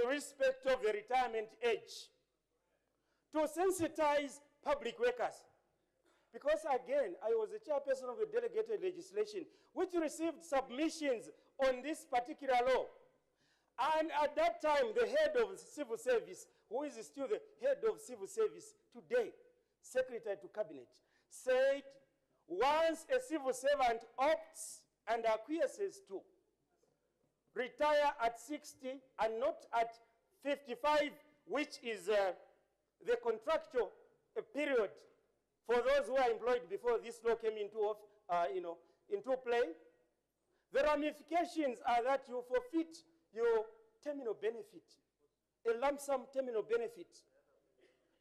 respect of the retirement age, to sensitize public workers. Because again, I was the chairperson of the delegated legislation, which received submissions on this particular law. And at that time, the head of civil service, who is still the head of civil service today, secretary to cabinet, said once a civil servant opts and acquiesces to retire at 60 and not at 55, which is the contractual period for those who are employed before this law came into play, the ramifications are that you forfeit your terminal benefit, a lump sum terminal benefit.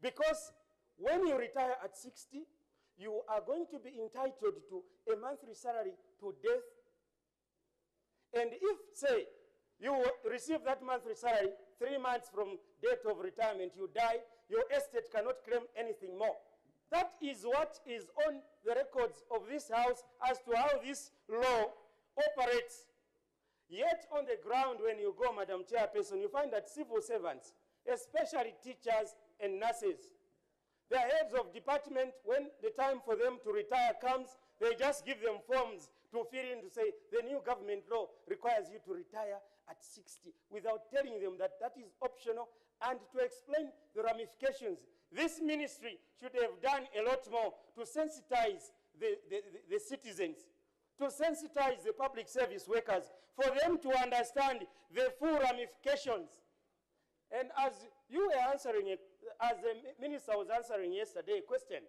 Because when you retire at 60, you are going to be entitled to a monthly salary to death. And if, say, you receive that monthly salary 3 months from date of retirement, you die, your estate cannot claim anything more. That is what is on the records of this House as to how this law operates. Yet on the ground, when you go, Madam Chairperson, you find that civil servants, especially teachers and nurses, the heads of department, when the time for them to retire comes, they just give them forms to fill in to say the new government law requires you to retire at 60 without telling them that that is optional and to explain the ramifications. This ministry should have done a lot more to sensitize the citizens, to sensitize the public service workers, for them to understand the full ramifications. And as you were answering it, as the minister was answering yesterday a question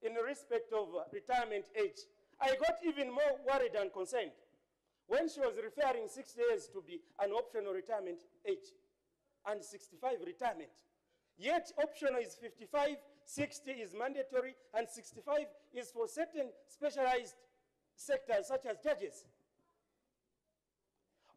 in respect of retirement age, I got even more worried and concerned when she was referring 60 years to be an optional retirement age and 65 retirement. Yet optional is 55, 60 is mandatory, and 65 is for certain specialized sectors such as judges.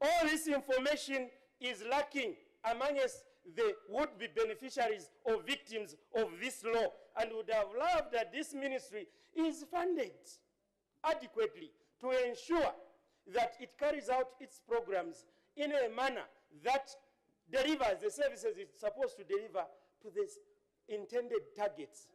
All this information is lacking amongst the would-be beneficiaries or victims of this law, and would have loved that this ministry is funded adequately to ensure that it carries out its programs in a manner that delivers the services it's supposed to deliver to the intended targets.